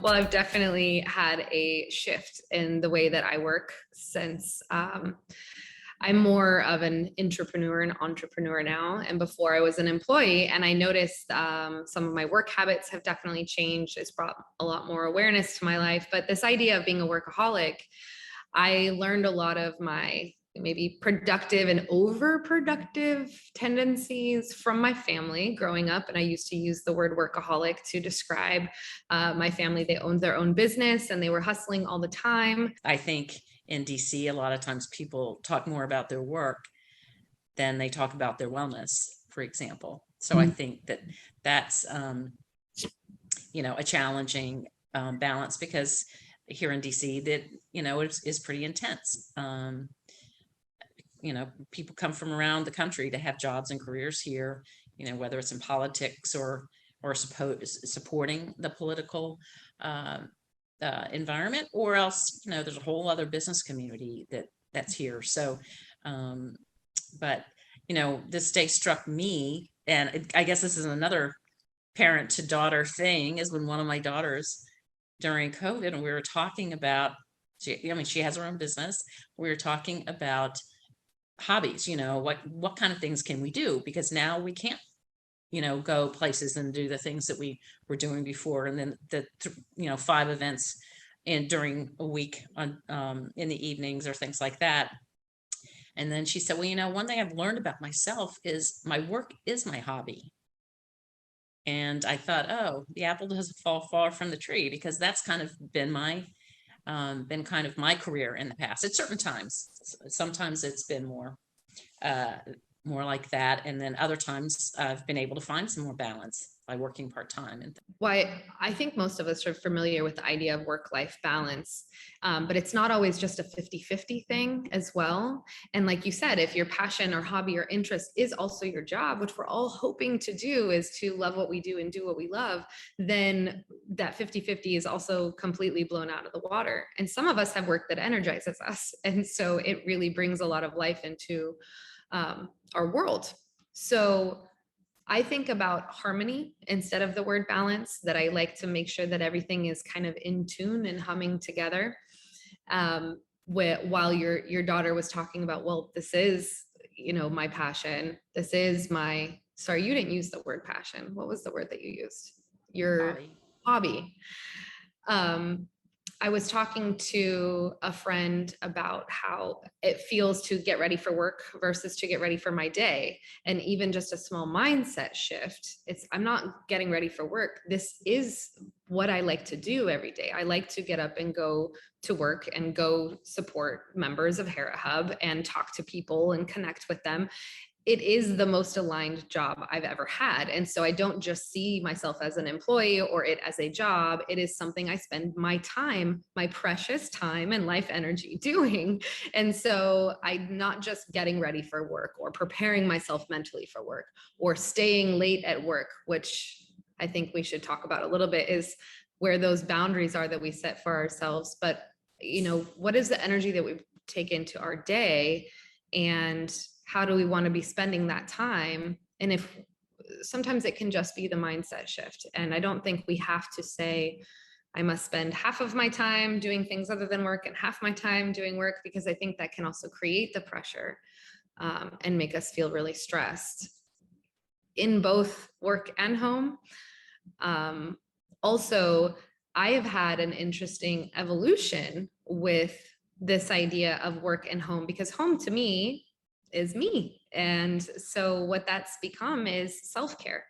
Well, I've definitely had a shift in the way that I work since I'm more of an entrepreneur now. And before I was an employee, and I noticed some of my work habits have definitely changed. It's brought a lot more awareness to my life. But this idea of being a workaholic, I learned a lot of my maybe productive and overproductive tendencies from my family growing up. And I used to use the word workaholic to describe my family. They owned their own business and they were hustling all the time. I think in DC, a lot of times people talk more about their work than they talk about their wellness, for example. So I think that that's, a challenging balance, because here in DC that, is pretty intense. People come from around the country to have jobs and careers here, whether it's in politics or supporting the political environment, or else, there's a whole other business community that's here. So, but, this day struck me, and I guess this is another parent to daughter thing, is when one of my daughters during COVID, and we were talking about, she has her own business. We were talking about hobbies, what kind of things can we do? Because now we can't, go places and do the things that we were doing before. And then the 5 events during a week on in the evenings or things like that. And then she said, well, one thing I've learned about myself is my work is my hobby. And I thought, oh, the apple doesn't fall far from the tree, because that's kind of been my career in the past at certain times. Sometimes it's been more like that, and then other times I've been able to find some more balance by working part-time. And why I think most of us are familiar with the idea of work-life balance, but it's not always just a 50-50 thing as well. And like you said, if your passion or hobby or interest is also your job, which we're all hoping to do, is to love what we do and do what we love, then that 50-50 is also completely blown out of the water. And some of us have work that energizes us, and so it really brings a lot of life into our world. So I think about harmony instead of the word balance, that I like to make sure that everything is kind of in tune and humming together. While your daughter was talking about, well, this is, my passion. This is my, sorry, you didn't use the word passion. What was the word that you used? Your hobby. I was talking to a friend about how it feels to get ready for work versus to get ready for my day. And even just a small mindset shift, I'm not getting ready for work. This is what I like to do every day. I like to get up and go to work and go support members of Hera Hub and talk to people and connect with them. It is the most aligned job I've ever had. And so I don't just see myself as an employee or it as a job. It is something I spend my time, my precious time and life energy doing. And so I'm not just getting ready for work or preparing myself mentally for work or staying late at work, which I think we should talk about a little bit, is where those boundaries are that we set for ourselves. But, what is the energy that we take into our day, and how do we want to be spending that time? And if sometimes it can just be the mindset shift. And I don't think we have to say, I must spend half of my time doing things other than work and half my time doing work, because I think that can also create the pressure and make us feel really stressed in both work and home. Also, I have had an interesting evolution with this idea of work and home, because home to me is me. And so what that's become is self-care.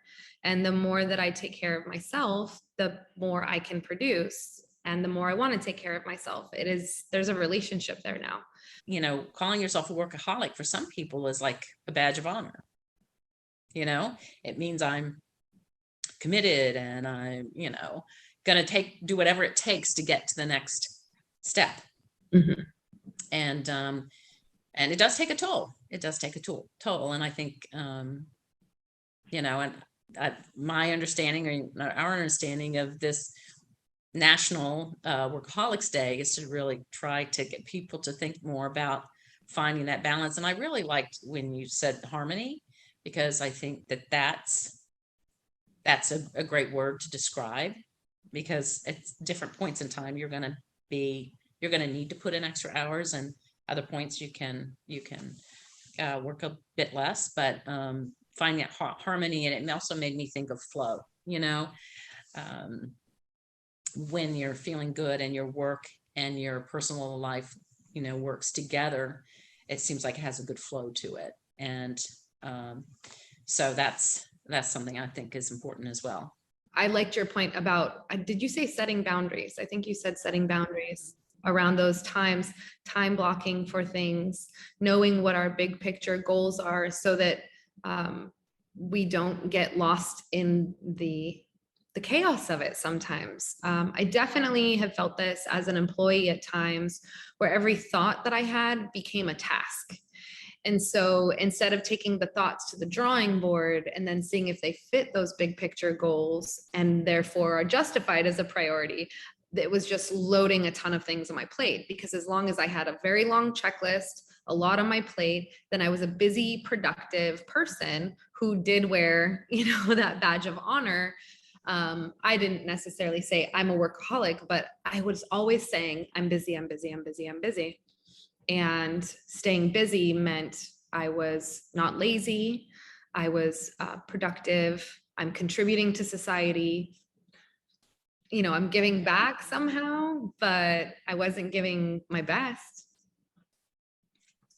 And the more that I take care of myself, the more I can produce. And the more I want to take care of myself, there's a relationship there now. Calling yourself a workaholic for some people is like a badge of honor. It means I'm committed and I'm, going to do whatever it takes to get to the next step. Mm-hmm. And it does take a toll. It does take a toll. And I think, my understanding, or our understanding of this National Workaholics Day is to really try to get people to think more about finding that balance. And I really liked when you said harmony, because I think that that's a great word to describe because at different points in time, you're going to need to put in extra hours, and other points you can work a bit less, but finding that harmony. And it also made me think of flow, when you're feeling good and your work and your personal life, works together, it seems like it has a good flow to it. And so that's something I think is important as well. I liked your point about, did you say setting boundaries? I think you said setting boundaries around those times, time blocking for things, knowing what our big picture goals are so that we don't get lost in the chaos of it sometimes. I definitely have felt this as an employee at times where every thought that I had became a task. And so instead of taking the thoughts to the drawing board and then seeing if they fit those big picture goals and therefore are justified as a priority, it was just loading a ton of things on my plate, because as long as I had a very long checklist, a lot on my plate, then I was a busy, productive person who did wear, that badge of honor. I didn't necessarily say I'm a workaholic, but I was always saying, I'm busy, I'm busy, I'm busy, I'm busy. And staying busy meant I was not lazy. I was productive. I'm contributing to society. I'm giving back somehow, but I wasn't giving my best.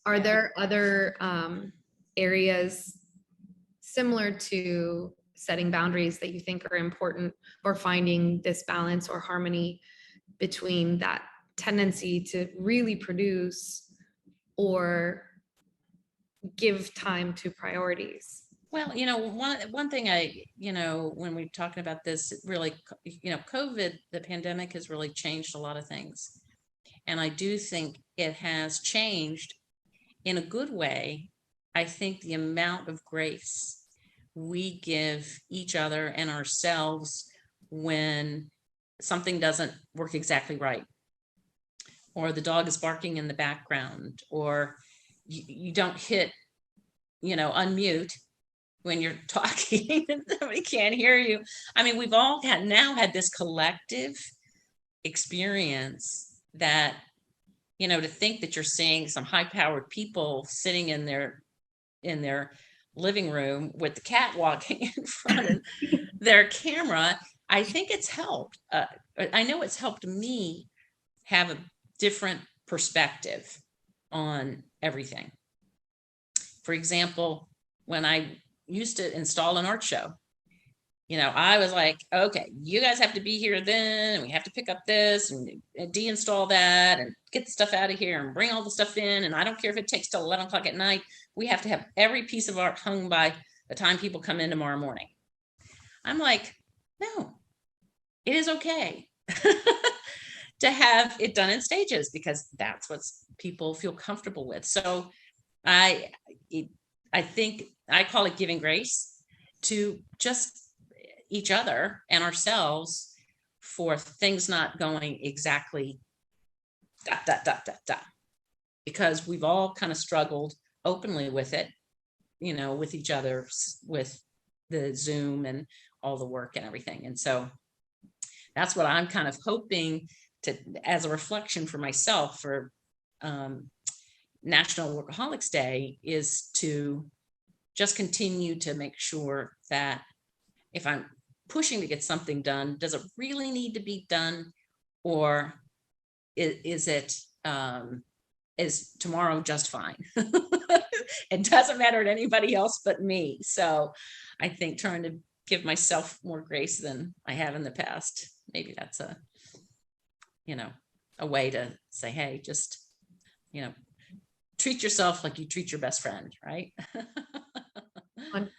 Are there other areas similar to setting boundaries that you think are important, or finding this balance or harmony between that tendency to really produce or give time to priorities? Well, one thing when we're talking about this, really, COVID, the pandemic has really changed a lot of things. And I do think it has changed in a good way. I think the amount of grace we give each other and ourselves when something doesn't work exactly right, or the dog is barking in the background, or you don't hit, unmute when you're talking and somebody can't hear you. I mean, we've all had this collective experience that, to think that you're seeing some high-powered people sitting in their living room with the cat walking in front of their camera, I think it's helped. I know it's helped me have a different perspective on everything. For example, when I used to install an art show, I was like, okay, you guys have to be here then, and we have to pick up this and deinstall that and get the stuff out of here and bring all the stuff in. And I don't care if it takes till 11 o'clock at night. We have to have every piece of art hung by the time people come in tomorrow morning. I'm like, no, it is okay to have it done in stages, because that's what people feel comfortable with. So I think I call it giving grace to just each other and ourselves for things not going exactly ... because we've all kind of struggled openly with it, with each other, with the Zoom and all the work and everything. And so that's what I'm kind of hoping to, as a reflection for myself for National Workaholics Day, is to just continue to make sure that if I'm pushing to get something done, does it really need to be done? Or is tomorrow just fine? It doesn't matter to anybody else but me. So I think trying to give myself more grace than I have in the past, maybe that's a way to say, hey, just, treat yourself like you treat your best friend, right?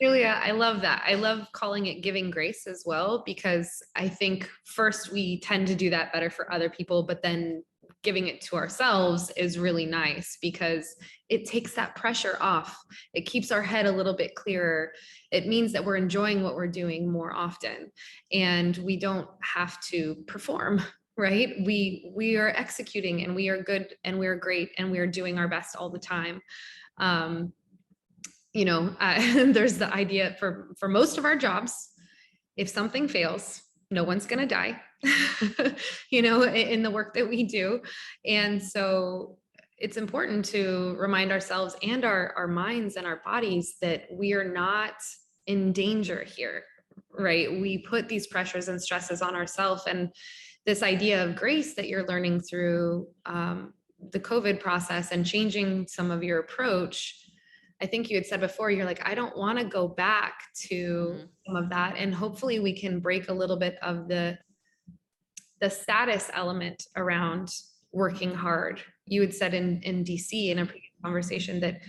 Julia, I love that. I love calling it giving grace as well, because I think first we tend to do that better for other people, but then giving it to ourselves is really nice because it takes that pressure off. It keeps our head a little bit clearer. It means that we're enjoying what we're doing more often, and we don't have to perform, right? We are executing, and we are good, and we're great, and we're doing our best all the time. There's the idea for most of our jobs, if something fails, no one's going to die, you know, in the work that we do. And so it's important to remind ourselves and our minds and our bodies that we are not in danger here, right? We put these pressures and stresses on ourselves. And this idea of grace that you're learning through the COVID process and changing some of your approach, I think you had said before, you're like, I don't want to go back to some of that. And hopefully we can break a little bit of the status element around working hard. You had said in DC in a previous conversation that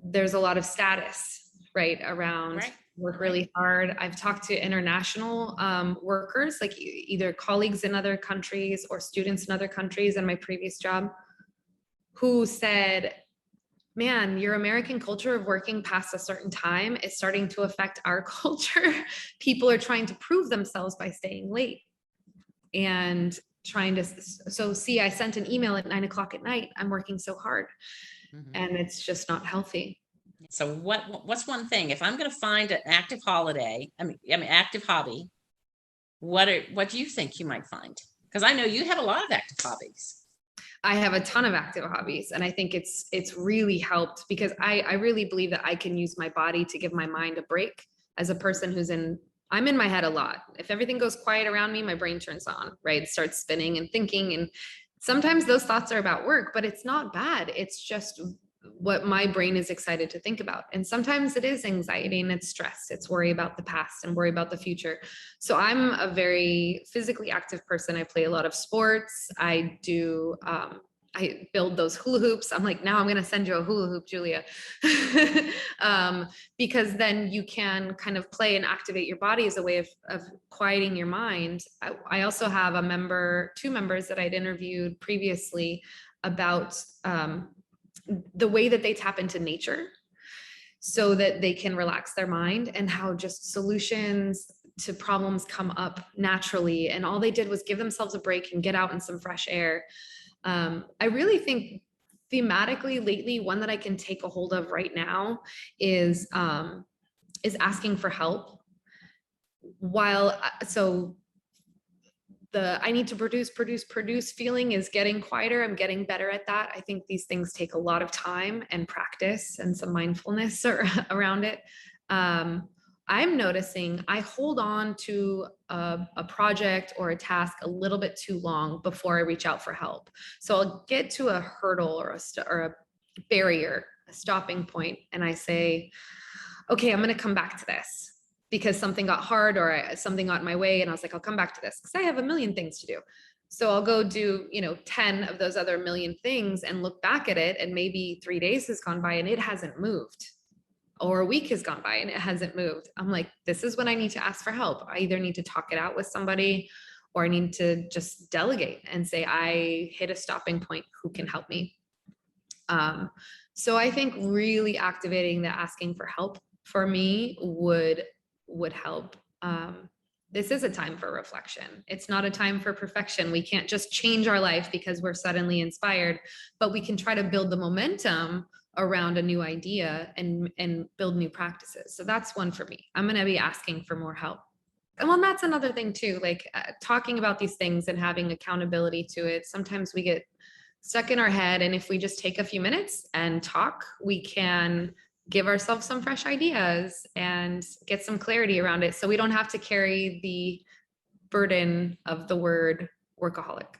there's a lot of status, right, around work really hard. I've talked to international workers, like either colleagues in other countries or students in other countries in my previous job, who said, man, your American culture of working past a certain time is starting to affect our culture. People are trying to prove themselves by staying late and trying to, so see, I sent an email at 9 o'clock at night. I'm working so hard, and it's just not healthy. So what's one thing, if I'm going to find an active holiday, I mean, active hobby, what do you think you might find? Because I know you have a lot of active hobbies. I have a ton of active hobbies, and I think it's really helped because I really believe that I can use my body to give my mind a break. As a person I'm in my head a lot. If everything goes quiet around me, my brain turns on, right? It starts spinning and thinking. And sometimes those thoughts are about work, but it's not bad. It's just what my brain is excited to think about. And sometimes it is anxiety and it's stress. It's worry about the past and worry about the future. So I'm a very physically active person. I play a lot of sports. I do, I build those hula hoops. I'm like, now I'm going to send you a hula hoop, Julia. Because then you can kind of play and activate your body as a way of quieting your mind. I also have two members that I'd interviewed previously about the way that they tap into nature so that they can relax their mind, and how just solutions to problems come up naturally. And all they did was give themselves a break and get out in some fresh air. I really think thematically lately, one that I can take a hold of right now is asking for help. I need to produce feeling is getting quieter. I'm getting better at that. I think these things take a lot of time and practice and some mindfulness around it. I'm noticing I hold on to a project or a task a little bit too long before I reach out for help. So I'll get to a hurdle or a barrier, a stopping point, and I say, okay, I'm going to come back to this because something got hard or something got in my way. And I was like, I'll come back to this because I have a million things to do. So I'll go do, 10 of those other million things and look back at it. And maybe 3 days has gone by and it hasn't moved, or a week has gone by and it hasn't moved. I'm like, this is when I need to ask for help. I either need to talk it out with somebody, or I need to just delegate and say, I hit a stopping point. Who can help me? So I think really activating the asking for help for me would help. This is a time for reflection. It's not a time for perfection. We can't just change our life because we're suddenly inspired, but we can try to build the momentum around a new idea and build new practices. So that's one for me. I'm going to be asking for more help. And well, that's another thing too, like talking about these things and having accountability to it. Sometimes we get stuck in our head, and if we just take a few minutes and talk, we can give ourselves some fresh ideas and get some clarity around it, so we don't have to carry the burden of the word workaholic.